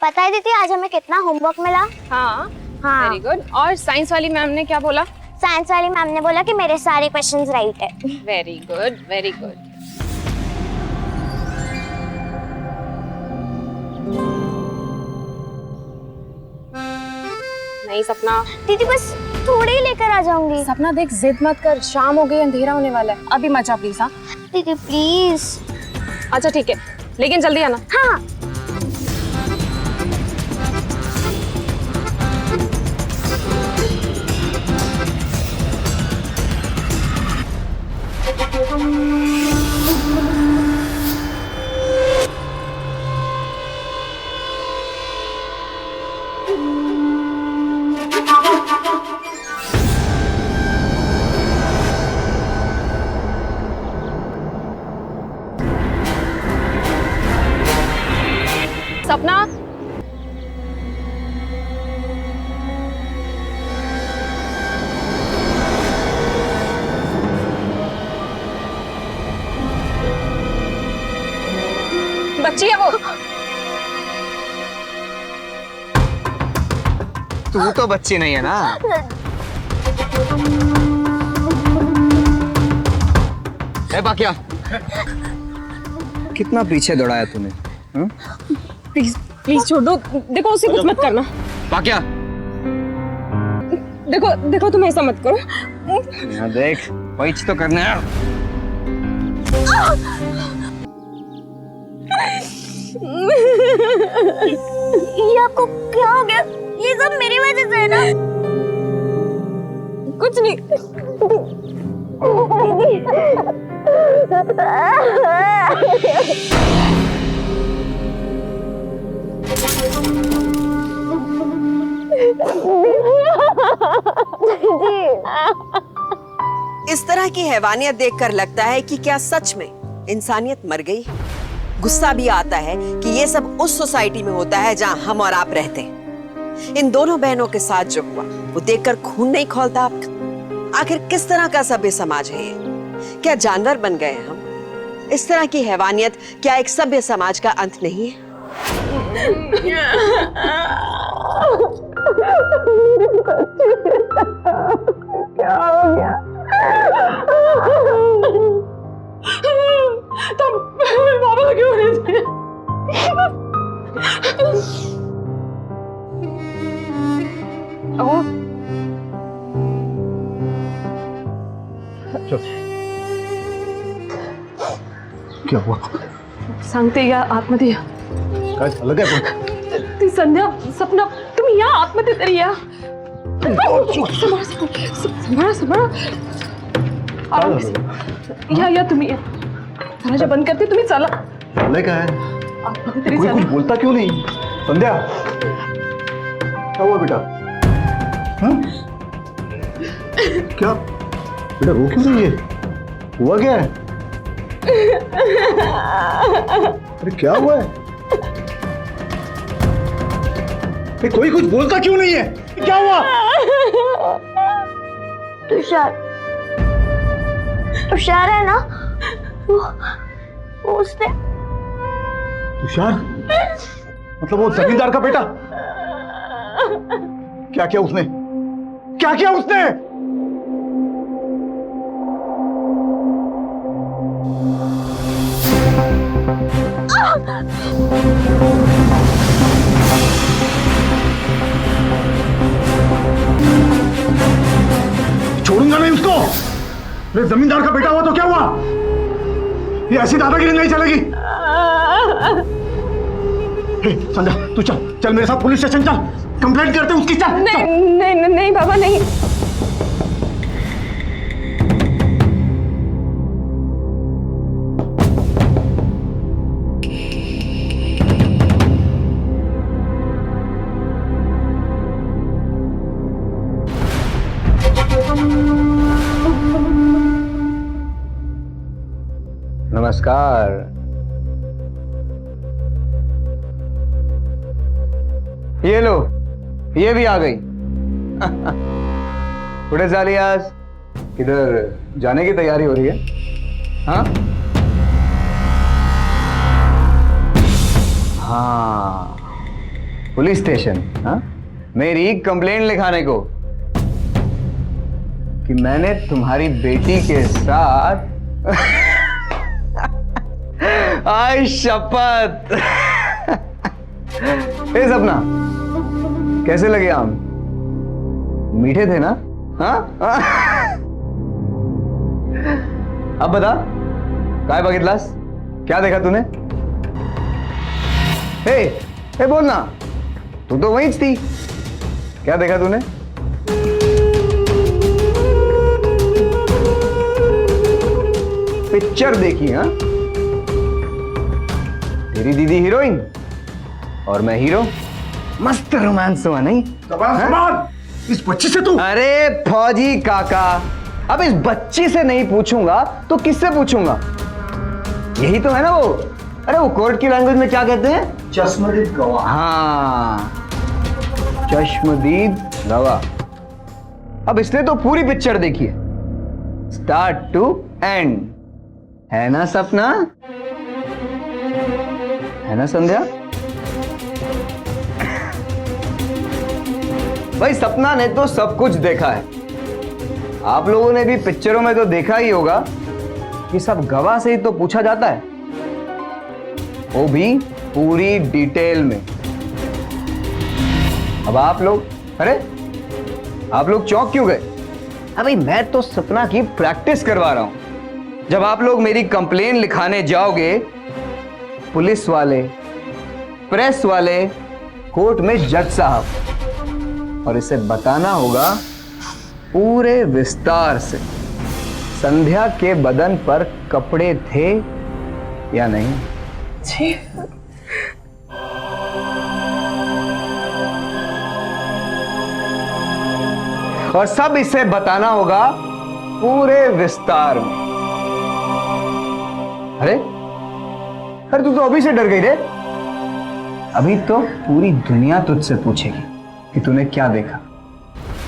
पता है दीदी आज हमें कितना होमवर्क मिला? हाँ हाँ वेरी गुड। और साइंस वाली मैम ने क्या बोला? साइंस वाली मैम ने बोला कि मेरे सारे क्वेश्चंस राइट है। Very good very good. नहीं सपना, दीदी बस थोड़े ही लेकर आ जाऊंगी। सपना देख जिद मत कर, शाम हो गई, अंधेरा होने वाला है, अभी मत जा प्लीज। हाँ दीदी प्लीज। अच्छा ठीक है, लेकिन जल्दी आना। हाँ सपना बच्ची है वो। तू तो बच्ची नहीं है ना। ए बाकिया, कितना पीछे दौड़ाया तूने? प्लीज प्लीज छोड़ दो, देखो उसे कुछ मत करना। बाकिया देखो देखो तुम ऐसा मत करो। यहाँ देख, वही तो करना है। ये आपको क्या हो गया? ये सब मेरी वजह से है ना? कुछ नहीं। इस तरह की हैवानियत देखकर लगता है कि क्या सच में इंसानियत मर गई? गुस्सा भी आता है कि ये सब उस सोसाइटी में होता है जहां हम और आप रहते हैं। इन दोनों बहनों के साथ जो हुआ वो देखकर खून नहीं खौलता आपका? आखिर किस तरह का सभ्य समाज है ये? क्या जानवर बन गए हम? इस तरह की हैवानियत क्या एक सभ्य समाज का अंत नहीं है? क्या हो गया? तुम बाबा क्यों नहीं थे? क्या हुआ? सांगते या आत्महत्या? काय झालं काय पण? ती संध्या सपना तुम्ही या आत्महत्या तरी या. सांभाळा सांभाळा. काय झालं? या तुम्ही या. दरवाजा बंद करते, तुम्ही चला. झालंय काय? आत्महत्या तरी कोई कुछ झाली. बोलता क्यों नहीं? संध्या, क्या हुआ बेटा? हाँ? क्या बेटा रो क्यों रही है? हुआ क्या है? अरे क्या हुआ है? अरे कोई कुछ बोलता क्यों नहीं है? क्या हुआ? तुषार तुषार है ना? वो उसने तुषार मतलब वो जमींदार का बेटा? क्या किया उसने? क्या किया उसने? छोड़ूंगा नहीं उसको। अरे जमींदार का बेटा हुआ तो क्या हुआ? ये ऐसी दादागिरी नहीं चलेगी। हे, संध्या तू चल चल मेरे साथ पुलिस स्टेशन चल, कंप्लेंट करते उसकी। चल नहीं बाबा नहीं. नमस्कार। ये लो, ये भी आ गई। कुठे झाली आज? किधर जाने की तैयारी हो रही है? हाँ हाँ, पुलिस स्टेशन, हाँ, मेरी कंप्लेंट लिखाने को कि मैंने तुम्हारी बेटी के साथ आई शपथ। ए सपना, कैसे लगे आम? मीठे थे ना? हाँ? अब बता, काय बघितलास? क्या देखा तूने? हे बोल ना, तू तो वहीं थी। क्या देखा तूने? पिक्चर देखी? हाँ, तेरी दीदी हीरोइन और मैं हीरो। मस्त रोमांस हुआ नहीं? इस बच्ची से तू? अरे फौजी काका, अब इस बच्ची से नहीं पूछूंगा तो किससे पूछूंगा? यही तो है ना वो, अरे वो कोर्ट की लैंग्वेज में क्या कहते हैं? चश्मदीद गवाह। हाँ, चश्मदीद गवाह। अब इसने तो पूरी पिक्चर देखी है, स्टार्ट टू एंड, है ना सपना? है ना संध्या? भाई सपना ने तो सब कुछ देखा है। आप लोगों ने भी पिक्चरों में तो देखा ही होगा कि सब गवाह से ही तो पूछा जाता है, वो भी पूरी डिटेल में। अब आप लोग, अरे आप लोग चौंक क्यों गए? अभी मैं तो सपना की प्रैक्टिस करवा रहा हूं। जब आप लोग मेरी कंप्लेन लिखाने जाओगे, पुलिस वाले, प्रेस वाले, कोर्ट में जज साहब, और इसे बताना होगा पूरे विस्तार से संध्या के बदन पर कपड़े थे या नहीं। जी और सब इसे बताना होगा पूरे विस्तार में। अरे तू तो अभी से डर गई रे। अभी तो पूरी दुनिया तुझसे पूछेगी कि तूने क्या देखा।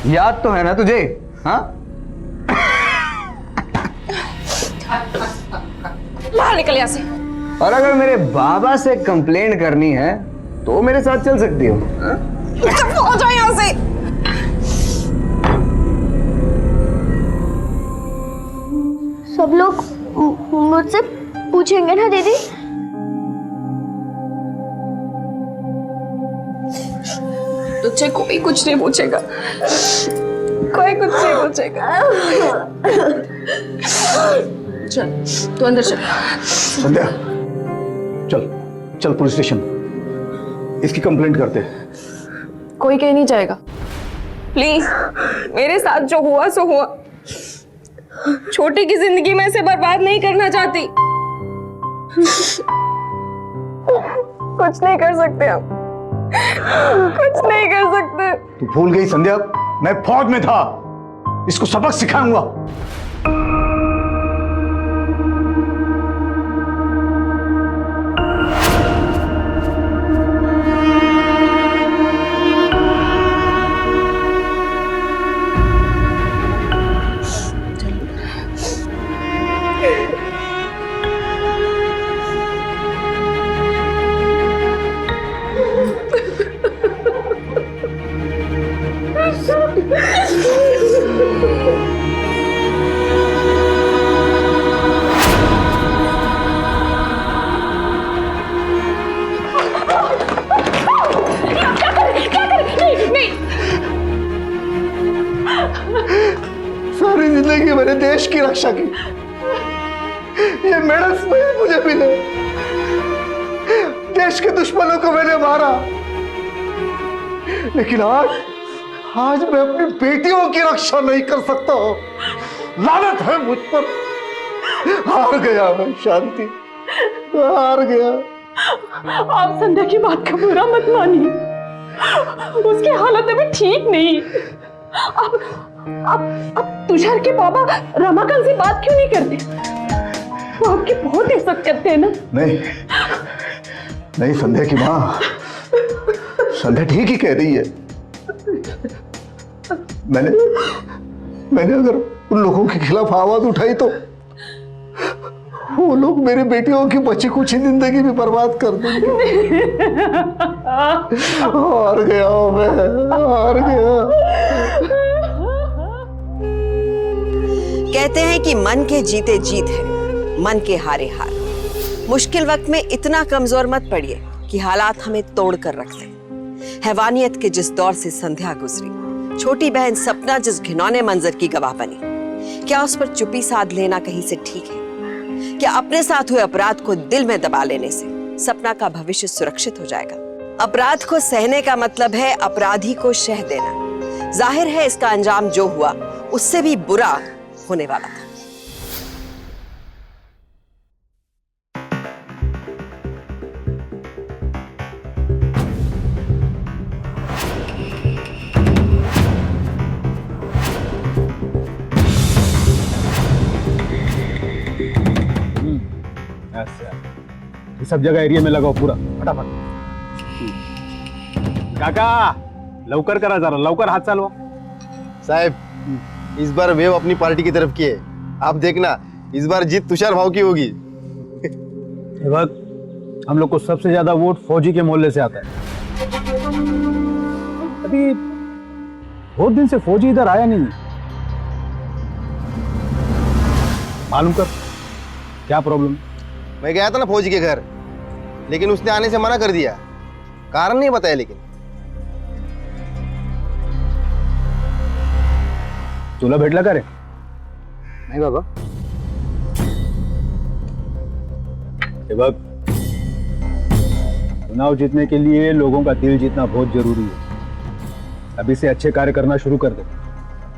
याद तो है ना तुझे? हाँ, बाहर निकल यहाँ से। और अगर मेरे बाबा से कंप्लेंट करनी है तो मेरे साथ चल सकती हो। हाँ? हो जाओ यहाँ से। सब लोग मुझसे पूछेंगे ना दीदी? तुझे कोई कुछ नहीं पूछेगा, कोई कुछ नहीं पूछेगा। चल तू अंदर चल। संध्या, चल चल पुलिस स्टेशन, इसकी कंप्लेंट करते हैं। कोई कहीं नहीं जाएगा, प्लीज। मेरे साथ जो हुआ सो हुआ। छोटी की जिंदगी में इसे बर्बाद नहीं करना चाहती। कुछ नहीं कर सकते हम, कुछ नहीं कर सकते। तू भूल गई संध्या, मैं फौज में था, इसको सबक सिखाऊंगा। सारी जिंदगी मैंने देश की रक्षा की, ये मेडल्स नहीं मुझे मिले। देश के दुश्मनों को मैंने मारा, लेकिन आज मैं अपनी बेटियों की रक्षा नहीं कर सकता हूं। लानत है मुझ पर। हार गया मैं शांति, हार गया। आप संध्या की बात का बुरा मत मानिए, उसकी हालत अभी ठीक नहीं। अब तुषार के पापा रमाकांत से बात क्यों नहीं करते? वो आपकी बहुत इज्जत करते हैं ना। नहीं संध्या की माँ, संध्या ठीक ही कह रही है। मैंने अगर उन लोगों के खिलाफ आवाज उठाई तो वो लोग मेरी बेटियों की बची कुछ ही जिंदगी भी बर्बाद कर देंगे। हार गया मैं, हार गया। कहते हैं कि मन के जीते जीत है, मन के हारे हार। मुश्किल वक्त में इतना कमजोर मत पड़िए कि हालात हमें तोड़ कर रख दें। हैवानियत के जिस दौर से संध्या गुजरी, छोटी बहन सपना जिस घिनौने मंजर की गवाह बनी, क्या उस पर चुप्पी साध लेना कहीं से ठीक है? क्या अपने साथ हुए अपराध को दिल में दबा लेने से सपना का भविष्य सुरक्षित हो जाएगा? अपराध को सहने का मतलब है अपराधी को शह देना। जाहिर है इसका अंजाम जो हुआ उससे भी बुरा होने वाला था। ये सब जगह एरिया में लगाओ पूरा फटाफट। काका लवकर करा जरा, लवकर हाथ चालवा। साहब इस बार वेव अपनी पार्टी की तरफ की है, आप देखना इस बार जीत तुषार भाव की होगी। ये वक्त हम लोग को सबसे ज्यादा वोट फौजी के मोहल्ले से आता है। अभी बहुत दिन से फौजी इधर आया नहीं, मालूम कर क्या प्रॉब्लम। मैं गया था ना फौजी के घर, लेकिन उसने आने से मना कर दिया, कारण नहीं बताया। लेकिन तुला भेटला का रे? नहीं बाबा। ये वक्त चुनाव जीतने के लिए लोगों का दिल जीतना बहुत जरूरी है। अभी से अच्छे कार्य करना शुरू कर दे।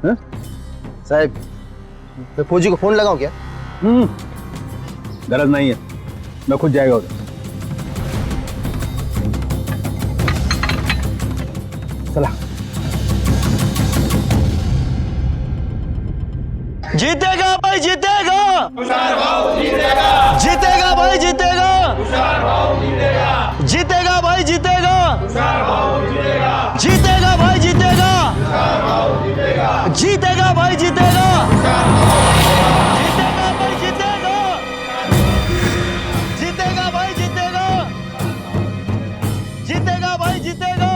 हाँ? साहब मैं फौजी को फोन लगाऊं क्या? गरज नहीं है, मैं खुद जाएगा उधर। चला। जीतेगा भाई जीतेगा, तुषार भाऊ जीतेगा, जीतेगा भाई जीतेगा, तुषार भाऊ जीतेगा, जीतेगा भाई जीतेगा, तुषार भाऊ जीतेगा, जीतेगा भाई जीतेगा, तुषार भाऊ जीतेगा, जीतेगा भाई जीतेगा, जीतेगा भाई जीतेगा, जीतेगा भाई जीतेगा, जीतेगा भाई जीतेगा,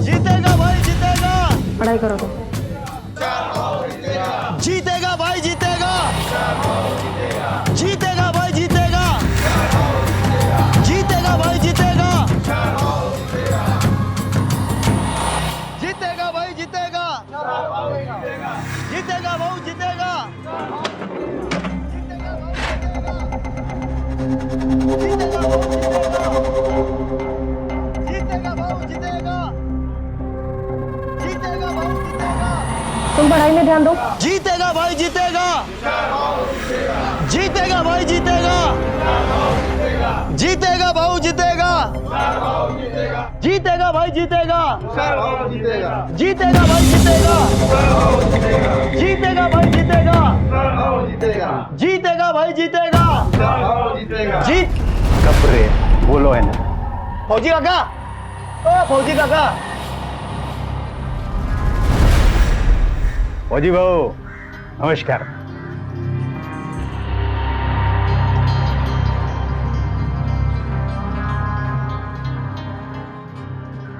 जीतेगा भाई जीतेगा। पढ़ाई करो तो। जीतेगा भाई जीतेगा, जीतेगा भाई जीतेगा, जीतेगा भाई जीतेगा, जीतेगा भाई जीतेगा, जीतेगा भाऊ जीतेगा, जीतेगा भाऊ जीतेगा, जीतेगा भाऊ जीतेगा। तुम पढ़ाई में ध्यान दो। जीतेगा भाई जीतेगा, जीतेगा भाई जीतेगा, जीतेगा भाऊ जीतेगा, जीतेगा भाई जीतेगा, जीतेगा भाई जीतेगा, जीतेगा भाई जीतेगा, जीतेगा भाई जीतेगा, जीत। कब रे बोलो है ना। फौजी काका, ओ फौजी काका। फौजी भाऊ नमस्कार।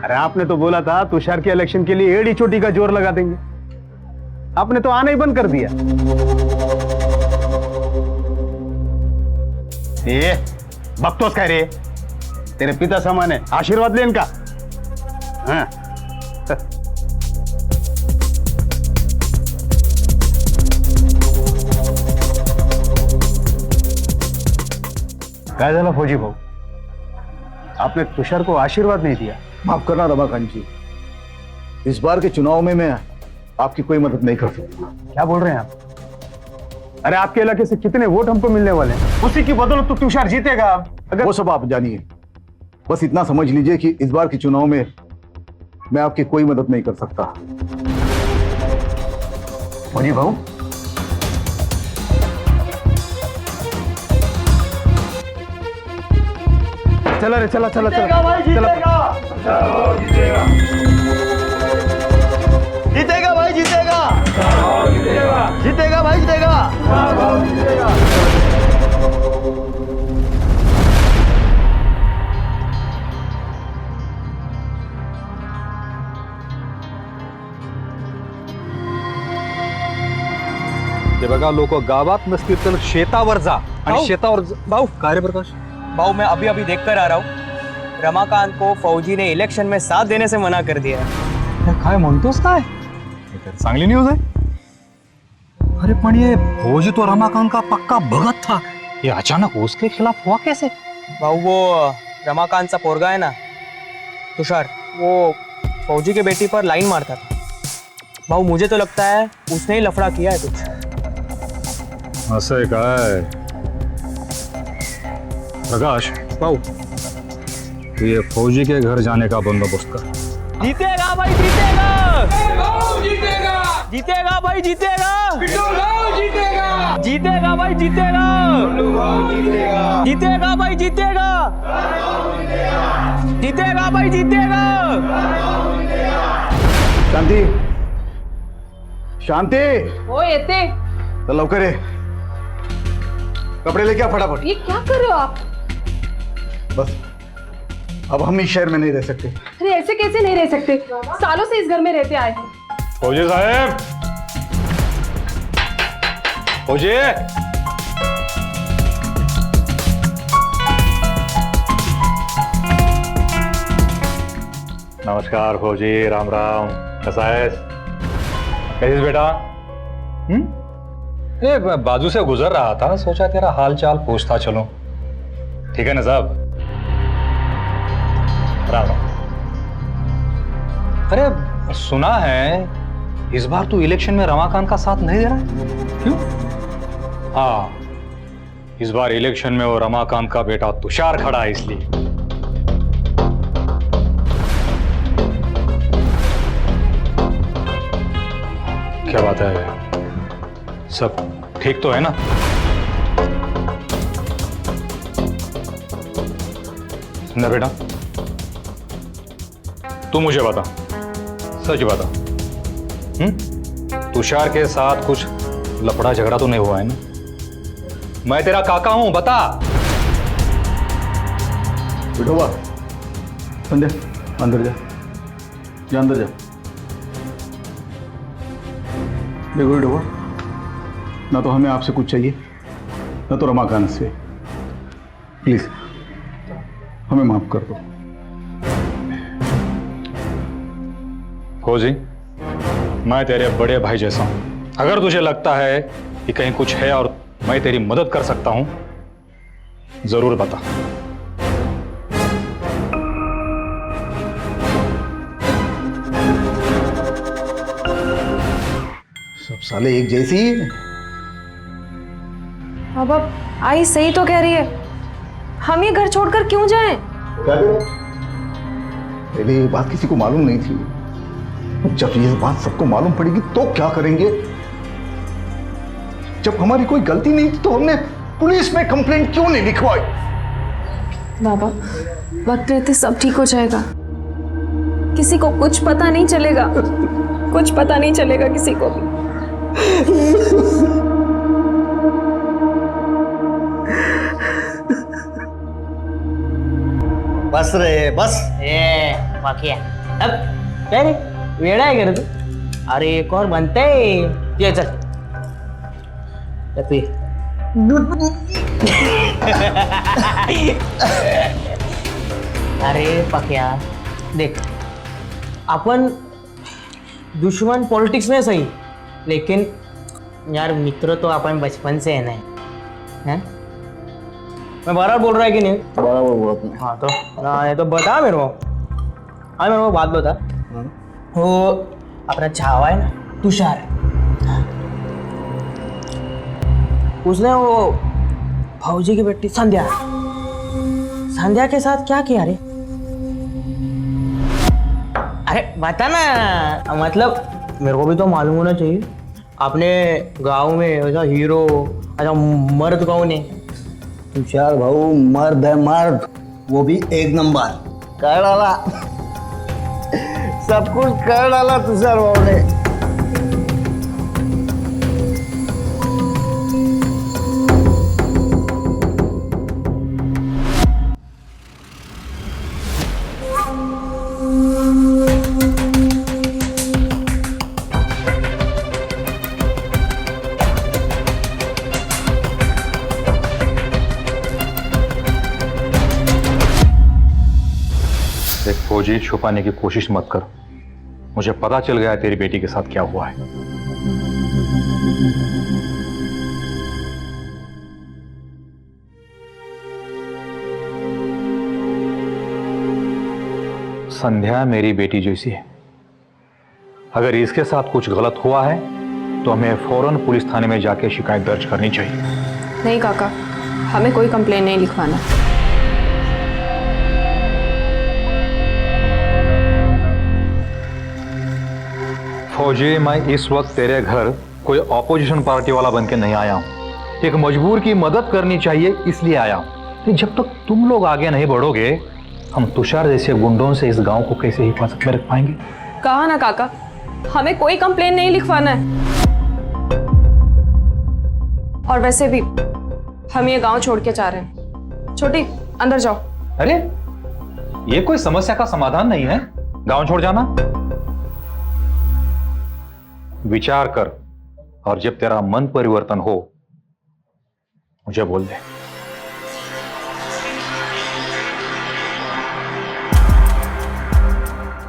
अरे आपने तो बोला था तुषार के इलेक्शन के लिए एड़ी चोटी का जोर लगा देंगे, आपने तो आना ही बंद कर दिया। ये बकतोस कह रे, तेरे पिता समान है, आशीर्वाद ले इनका। हाँ क्या झाला फौजी भाऊ, आपने तुषार को आशीर्वाद नहीं दिया। माफ करना रमाकांत जी, इस बार के चुनाव में मैं आपकी कोई मदद नहीं कर सकता। क्या बोल रहे हैं आप? अरे आपके इलाके से कितने वोट हमको मिलने वाले हैं, उसी की बदौलत तो तुषार जीतेगा। अगर वो सब आप जानिए, बस इतना समझ लीजिए कि इस बार के चुनाव में मैं आपकी कोई मदद नहीं कर सकता। फौजी भाऊ चला रे, चला चला जीतेगा भाई जीतेगा, जीतेगा भाई जीतेगा, जीतेगा भाई जीतेगा, हे बघा लोक गावात नसतील तर शेतावर जा आणि भाऊ. शेतावर भाऊ काय रे प्रकाश भाऊ मैं अभी अभी देख कर आ रहा हूँ रमाकांत को फौजी ने इलेक्शन में साथ देने से मना कर दिया है। काय म्हणतोस काय हे तर चांगली न्यूज आहे अरे पण ये फौजी तो रमाकांत का पक्का भगत था ये अचानक उसके खिलाफ हुआ कैसे भाऊ वो रमाकांत सा पोरगा है ना तुषार वो फौजी के बेटी पर लाइन मारता था भाऊ मुझे तो लगता है उसने ही लफड़ा किया है कुछ असं आहे काय प्रकाश भाऊ तू ये फौजी के घर जाने का बंदोबस्त कर जीतेगा भाई जीतेगा जीतेगा भाई जीतेगा जीतेगा भाई जीतेगा जीतेगा भाई जीतेगा जीतेगा भाई जीतेगा शांती शांती हो येते तर लवकर ये कपड़े लेके आ फटाफट ये क्या कर रहे हो आप बस अब हम इस शहर में नहीं रह सकते अरे ऐसे कैसे नहीं रह सकते सालों से इस घर में रहते आए हैं फौजी साहेब फौजी नमस्कार फौजी राम राम कैसा है कैसे बेटा ये बाजू से गुजर रहा था सोचा तेरा हाल चाल पूछता चलूं ठीक है ना साहब राम राम अरे सुना है इस बार तू इलेक्शन में रमाकांत का साथ नहीं दे रहा है क्यों हाँ इस बार इलेक्शन में वो रमाकांत का बेटा तुषार खड़ा है इसलिए क्या बात है सब ठीक तो है ना ना बेटा तू मुझे बता सच बता तुषार के साथ कुछ लफड़ा झगड़ा तो नहीं हुआ है ना मैं तेरा काका हूं बता विठोबा संजय अंदर जा अंदर जा देखो विठोबा ना तो हमें आपसे कुछ चाहिए ना तो रमाकांत से प्लीज हमें माफ कर दो फौजी मैं तेरे बड़े भाई जैसा हूं अगर तुझे लगता है कि कहीं कुछ है और मैं तेरी मदद कर सकता हूं जरूर बता सब साले एक जैसी ही है। अब आई सही तो कह रही है हम ये घर छोड़कर क्यों जाएं क्या करें? पहले ये बात किसी को मालूम नहीं थी जब ये बात सबको मालूम पड़ेगी तो क्या करेंगे जब हमारी कोई गलती नहीं थी तो हमने पुलिस में कंप्लेंट क्यों नहीं लिखवाई बाबा वक्त रहते सब ठीक हो जाएगा किसी को कुछ पता नहीं चलेगा कुछ पता नहीं चलेगा किसी को भी बस रे बस वाकिया अब क्या रे वेड़ा है कर तू अरे एक और बनते ये चल पी अरे पक्या देख अपन दुश्मन पॉलिटिक्स में सही लेकिन यार मित्र तो अपन बचपन से है ना हैं मैं बराबर बोल रहा है कि नहीं बराबर बोला तुमने हाँ तो ना ये तो बता मेरे को हाँ मेरे को बात बता वो अपना छावा है ना तुषार उसने वो फौजी की बेटी संध्या संध्या के साथ क्या किया रे अरे बता ना मतलब मेरे को भी तो मालूम होना चाहिए अपने गांव में ऐसा हीरो ऐसा मर्द कौन है तुषार भाऊ मर्द है मर्द वो भी एक नंबर कर डाला सब कुछ कर डाला तुषार भाऊ ने एक फौजी छुपाने की कोशिश मत कर। मुझे पता चल गया है तेरी बेटी के साथ क्या हुआ है। संध्या मेरी बेटी जैसी है। अगर इसके साथ कुछ गलत हुआ है तो हमें फौरन पुलिस थाने में जाके शिकायत दर्ज करनी चाहिए। नहीं काका, हमें कोई कंप्लेन नहीं लिखवाना। फौजी, मैं इस वक्त तेरे घर कोई ऑपोजिशन पार्टी वाला बन के नहीं आया हूं। एक मजबूर की मदद करनी चाहिए इसलिए आया हूं। जब तक तुम लोग आगे नहीं बढ़ोगे, हम तुषार जैसे गुंडों से इस गांव को कैसे हिफाजत में रख पाएंगे? कहा ना काका, हमें कोई कंप्लेन नहीं लिखवाना है। और वैसे भी हम ये गांव छोड़ के जा रहे हैं। छोटी, अंदर जाओ। अरे, ये कोई समस्या का समाधान नहीं है गांव छोड़ जाना। विचार कर और जब तेरा मन परिवर्तन हो मुझे बोल दे।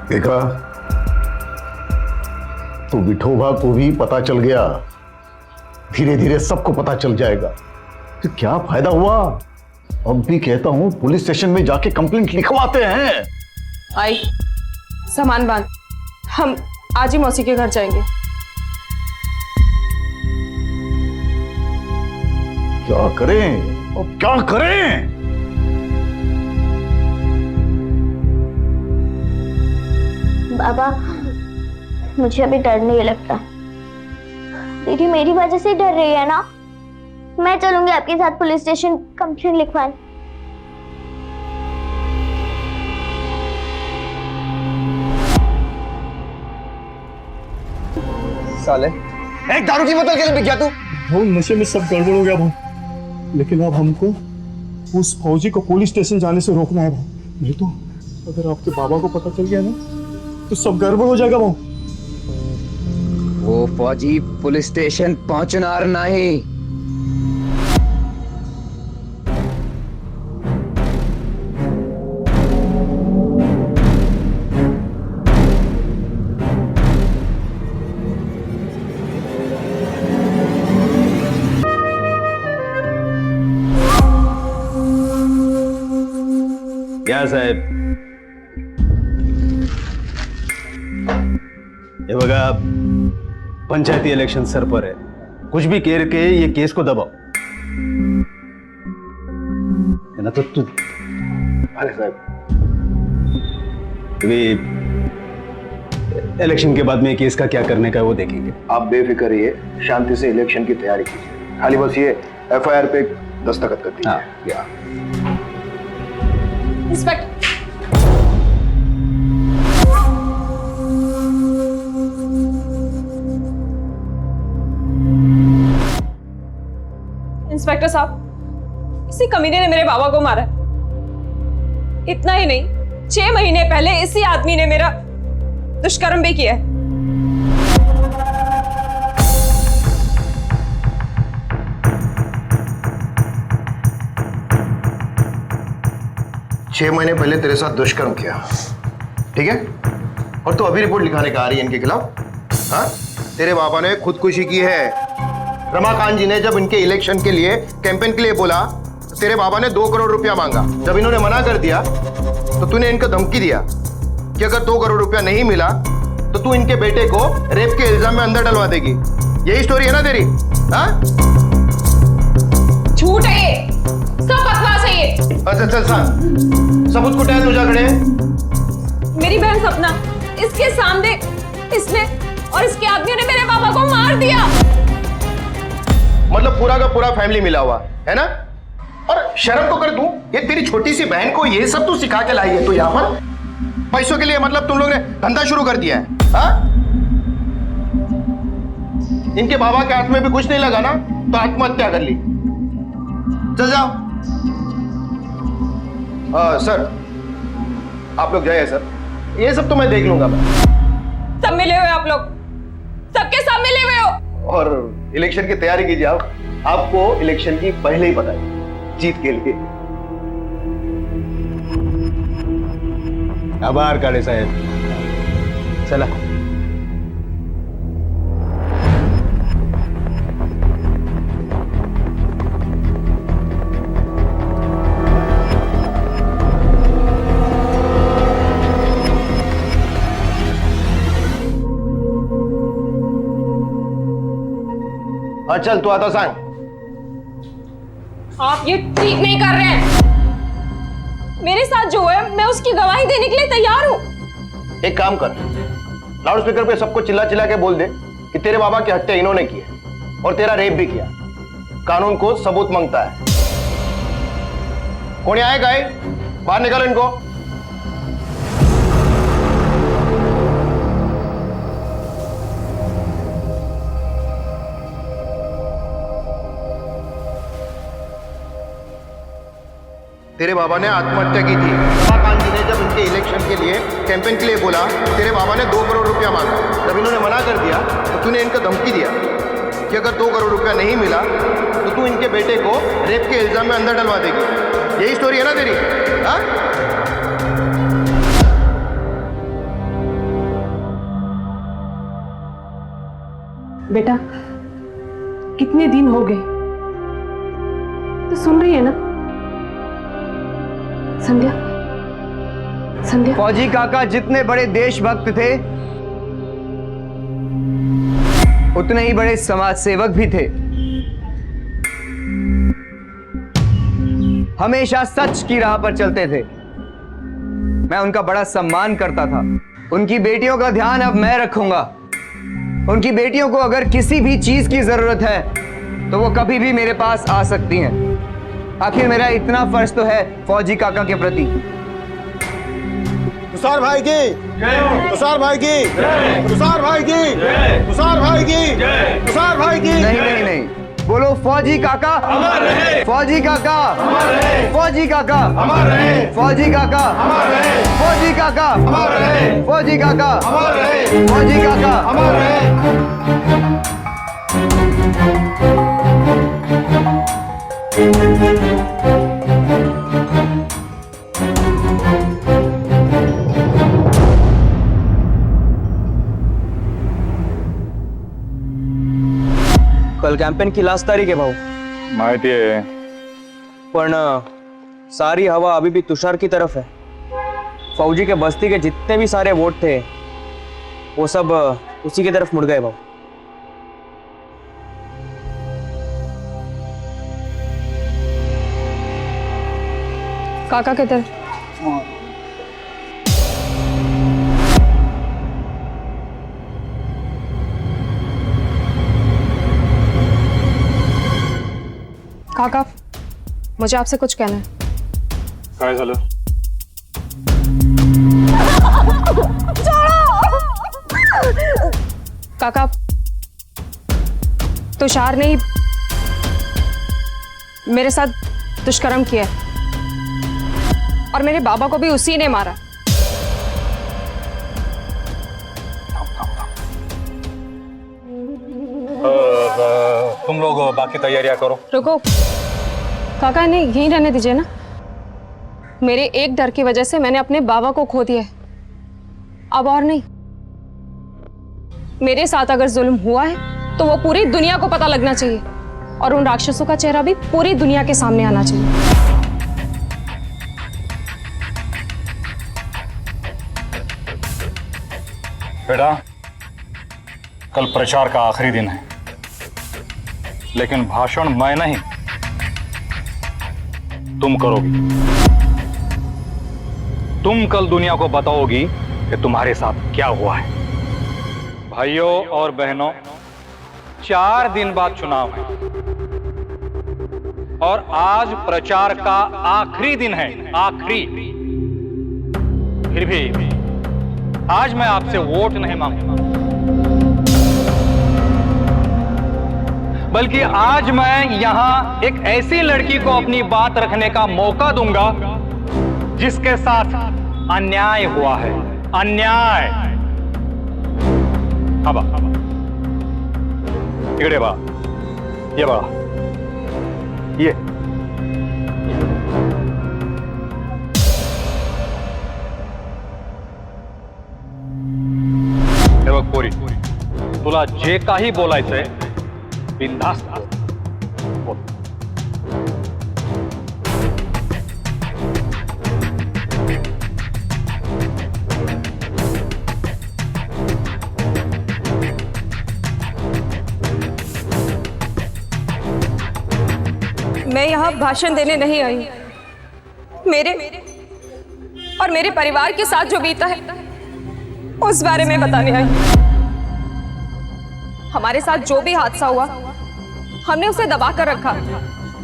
देखा, तो विठोबा को भी पता चल गया। धीरे धीरे सबको पता चल जाएगा। तो क्या फायदा हुआ? अब भी कहता हूं पुलिस स्टेशन में जाके कंप्लेंट लिखवाते हैं। आई, सामान बांध, हम आज ही मौसी के घर जाएंगे। क्या करें? अब क्या करें? बाबा, मुझे अभी डर नहीं लगता। दीदी मेरी वजह से डर रही है ना। मैं चलूंगी आपके साथ पुलिस स्टेशन कंप्लेंट लिखवाने। साले, एक दारू की बोतल के लिए बिक गया तू। वो नशे में सब गड़बड़ हो गया भाई। लेकिन अब हमको उस फौजी को पुलिस स्टेशन जाने से रोकना है भाई। नहीं तो अगर आपके बाबा को पता चल गया ना तो सब गड़बड़ हो जाएगा भाई। वो फौजी पुलिस स्टेशन पहुंचनार नहीं। क्या साहेब, ये बघा, पंचायती इलेक्शन सर पर है। कुछ भी कह के ये केस को दबाओ, है ना? तो तू अरे साहब, अभी इलेक्शन के बाद में केस का क्या करने का है वो देखेंगे। आप बेफिक्र रहिए, शांति से इलेक्शन की तैयारी कीजिए। खाली बस ये एफआईआर पे दस्तखत कर दीजिए। हाँ, इंस्पेक्टर, इंस्पेक्टर साहब, इसी कमीने ने मेरे बाबा को मारा। इतना ही नहीं, 6 महीने पहले इसी आदमी ने मेरा दुष्कर्म भी किया है। 6 महीने पहले तेरे साथ दुष्कर्म किया, ठीक है? और तू अभी रिपोर्ट लिखाने का आ रही है इनके खिलाफ? हाँ, तेरे बाबा ने खुदकुशी की है। रमाकांत जी ने जब इनके इलेक्शन के लिए कैंपेन के लिए बोला तो तेरे बाबा ने 2 करोड़ रुपया मांगा। जब इन्होंने मना कर दिया तो तूने इनको धमकी दिया कि अगर 2 करोड़ रुपया नहीं मिला तो तू इनके बेटे को रेप के इल्जाम में अंदर डलवा देगी। यही स्टोरी है ना तेरी? हाँ, झूठ है ये, सब बकवास है ये। अच्छा चल सान, सबूत कुठे है तुझ्याकडे? मेरी बहन सपना, इसके सामने इसने और इसके आदमियों ने मेरे बाबा को मार दिया। मतलब पूरा का पूरा फैमिली मिला हुआ है ना? और शर्म तो कर तू, ये तेरी छोटी सी बहन को ये सब तू सिखा के लाई है। तो यहाँ पर पैसों के लिए मतलब तुम लोग ने धंधा शुरू कर दिया है? हाँ? इनके बाबा के हाथ में भी कुछ नहीं लगा ना तो आत्महत्या कर ली। चल जाओ। सर, आप लोग जाइए सर, ये सब तो मैं देख लूंगा। सब मिले हुए आप लोग, सबके सब मिले हुए हो। और इलेक्शन की तैयारी कीजिए आप। आपको इलेक्शन की पहले ही पता है, जीत के लिए। आभार काळे साहेब. चला. हाँ चल तू आता सांग. आप ये ठीक नहीं कर रहे हैं. मेरे साथ जो है मैं उसकी गवाही देने के लिए तैयार हूँ. एक काम कर, लाउड स्पीकर पे सबको चिल्ला चिल्ला के बोल दे कि तेरे बाबा की हत्या इन्होंने की है और तेरा रेप भी किया. कानून को सबूत मांगता है. कौन आएगा? बाहर निकालो इनको. तेरे बाबा ने आत्महत्या की थी. रमाकांत जी ने जब इनके इलेक्शन के लिए कैंपेन के लिए बोला, तेरे बाबा ने 2 करोड़ रुपया मांगा. जब इन्होंने मना कर दिया तो तूने इनको धमकी दिया कि अगर 2 करोड़ रुपया नहीं मिला तो तू इनके बेटे को रेप के इल्जाम में अंदर डलवा देगी. यही स्टोरी है ना तेरी? हाँ? बेटा कितने दिन हो गए तो सुन रही है ना? संध्या, संध्या. फौजी काका जितने बड़े देशभक्त थे उतने ही बड़े समाज सेवक भी थे. हमेशा सच की राह पर चलते थे. मैं उनका बड़ा सम्मान करता था. उनकी बेटियों का ध्यान अब मैं रखूंगा. उनकी बेटियों को अगर किसी भी चीज की जरूरत है तो वो कभी भी मेरे पास आ सकती हैं. आखिर मेरा इतना फर्ज तो है फौजी काका के प्रति. तुषार भाई की, तुषार भाई की, तुषार भाई की, तुषार भाई की, तुषार भाई की. नहीं नहीं नहीं, बोलो फौजी काका अमर रहे. फौजी काका अमर रहे. फौजी काका अमर रहे. फौजी काका अमर रहे. फौजी काका अमर रहे. फौजी काका अमर रहे. फौजी काका अमर रहे. कल कॅम्पेन की लास्ट तारीख आहे भाऊ. माहिती आहे. पण सारी हवा अभी भी तुषार की तरफ है. फौजी के बस्ती के जितने भी सारे वोट थे वो सब उसी की तरफ मुड़ गए भाऊ. काका के तरफ. काका मुझे आपसे कुछ कहना है. काय झालं? काका तुषार ने ही मेरे साथ दुष्कर्म किया और मेरे बाबा को भी उसी ने मारा. तुम लोग बाकी तैयारियां करो. रुको काका, इन्हें यहीं रहने दीजिए ना. मेरे एक डर की वजह से मैंने अपने बाबा को खो दिया है. अब और नहीं. मेरे साथ अगर जुल्म हुआ है तो वो पूरी दुनिया को पता लगना चाहिए और उन राक्षसों का चेहरा भी पूरी दुनिया के सामने आना चाहिए. बेटा कल प्रचार का आखिरी दिन है, लेकिन भाषण मैं नहीं तुम करोगी. तुम कल दुनिया को बताओगी कि तुम्हारे साथ क्या हुआ है. भाइयों और बहनों, 4 दिन बाद चुनाव है और आज प्रचार का आखिरी दिन है. आखिरी. फिर भी आज मैं आपसे वोट नहीं मांगूंगा, बल्कि आज मैं यहां एक ऐसी लड़की को अपनी बात रखने का मौका दूंगा जिसके साथ अन्याय हुआ है. अन्याय. हाँ बा, इकडे बा, ये बा, ये हे बघ पोरी, तुला जे काही बोलायचंय बिनधास्त बोल. मैं यहाँ भाषण देने नहीं आई, मेरे और मेरे परिवार के साथ जो बीता है उस बारे में बताने आई. हमारे साथ जो भी हादसा हुआ हमने उसे दबा कर रखा,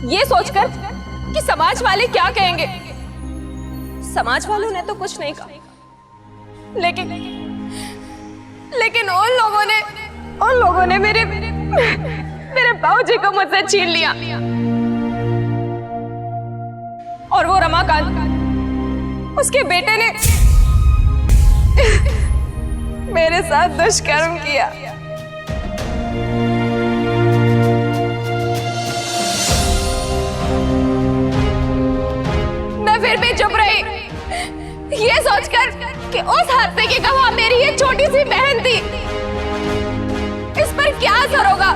ये सोचकर कि समाज वाले क्या कहेंगे. समाज वालों ने तो कुछ नहीं कहा, लेकिन उन लोगों ने मेरे बाबूजी को मुझसे छीन लिया. और वो रमाकांत, उसके बेटे ने मेरे साथ दुष्कर्म किया. मैं फिर भी चुप रही, ये सोचकर कि उस हादसे की गवाह मेरी ये छोटी सी बहन थी. इस पर क्या असर होगा?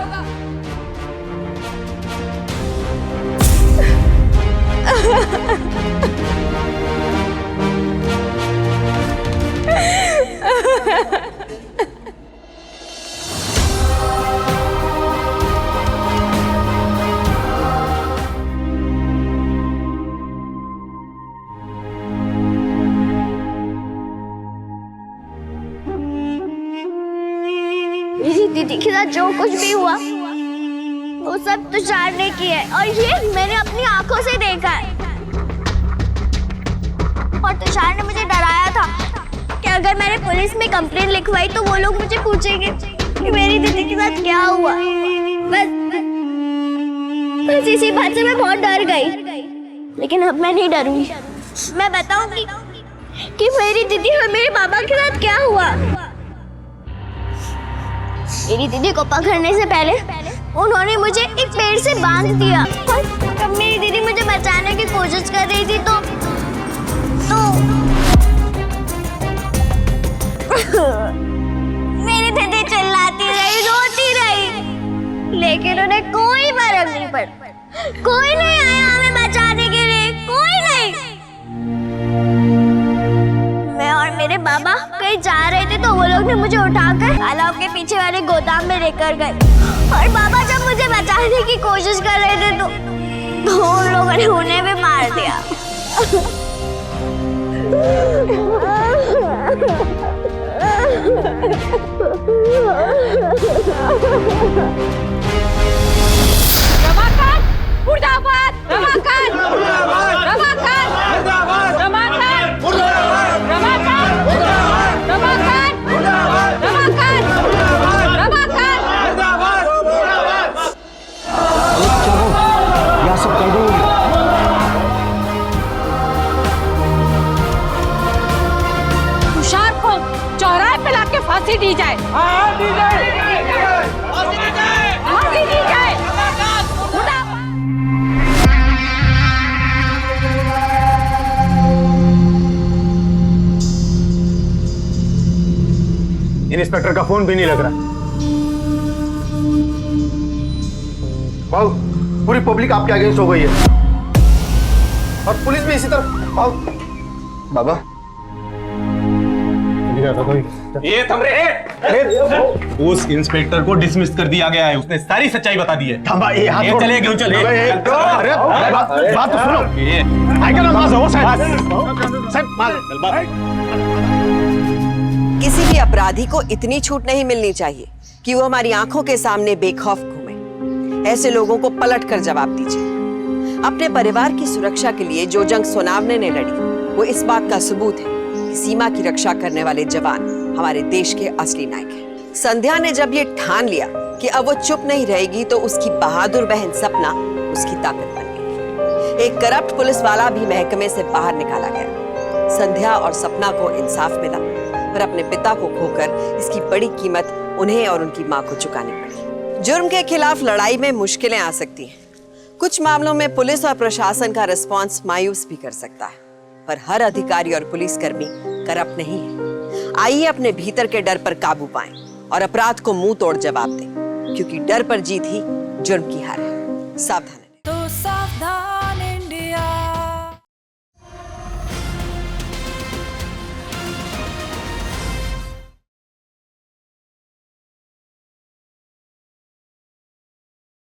मेरी दीदी के साथ जो कुछ भी हुआ वो सब तुषार ने किया है, और ये मैंने अपनी आंखों से देखा है. और तुषार ने मुझे डराया था कि अगर मैंने पुलिस में कंप्लेंट लिखवाई तो वो लोग मुझे पूछेंगे कि मेरी दीदी के साथ क्या हुआ. बस इसी बात से मैं बहुत डर गई, लेकिन अब मैं नहीं डरूंगी. मैं बताऊंगी कि मेरी दीदी और मेरे पापा के साथ क्या हुआ. मेरी दीदी को पकड़ने से पहले उन्होंने मुझे एक पेड़ से बांध दिया, और जब मेरी दीदी मुझे बचाने की कोशिश कर रही थी तो मेरी दीदी चिल्लाती रही, रोती रही, लेकिन उन्हें कोई फर्क नहीं पड़ा. कोई नहीं आया हमें बचाने के लिए, कोई नहीं. मैं और मेरे बाबा कहीं जा रहे थे तो वो लोग ने मुझे उठाकर तालाब के पीछे वाले गोदाम में लेकर गए, और बाबा जब मुझे बचाने की कोशिश कर रहे थे तो उन लोगों ने उन्हें भी मार दिया. रमाकांत मुर्दाबाद, रमाकांत मुर्दाबाद, रमाकांत मुर्दाबाद, रमाकांत मुर्दाबाद, रमाकांत मुर्दाबाद, रमाकांत मुर्दाबाद, रमाकांत मुर्दाबाद, रमाकांत मुर्दाबाद. यह सब कर दो. तुषार को चौराहे पे लाके फांसी दी जाए. फांसी दी जाए. इंस्पेक्टर का फोन भी नहीं लग रहा. बाबू, पूरी पब्लिक आपके अगेंस्ट हो गई है और पुलिस भी इसी तरह. बाबा ये थम रहे. उस इंस्पेक्टर को डिसमिस कर दिया गया है, उसने सारी सच्चाई बता दी है. ये चले क्यों चले. बात तो सुनो. किसी भी अपराधी को इतनी छूट नहीं मिलनी चाहिए कि वो हमारी आंखों के सामने बेखौफ घूमे. ऐसे लोगों को पलट कर जवाब दीजिए. अपने परिवार की सुरक्षा के लिए जो जंग सोनावने ने लड़ी वो इस बात का सबूत है कि सीमा की रक्षा करने वाले जवान हमारे देश के असली नायक हैं. संध्या ने जब ये ठान लिया कि अब वो चुप नहीं रहेगी तो उसकी बहादुर बहन सपना उसकी ताकत बन गई. एक करप्ट पुलिस वाला भी महकमे से बाहर निकाला गया. संध्या और सपना को इंसाफ मिला, पर अपने पिता को खोकर इसकी बड़ी कीमत उन्हें और उनकी मां को चुकानी पड़ी. जुर्म के खिलाफ लड़ाई में मुश्किलें आ सकती हैं. कुछ मामलों में पुलिस और प्रशासन का रिस्पांस मायूस भी कर सकता है, पर हर अधिकारी और पुलिसकर्मी करप्ट नहीं है. आइए अपने भीतर के डर पर काबू पाएं. और अपराध को मुंह तोड़ जवाब दे, क्योंकि डर पर जीत ही जुर्म की हार है। सावधान।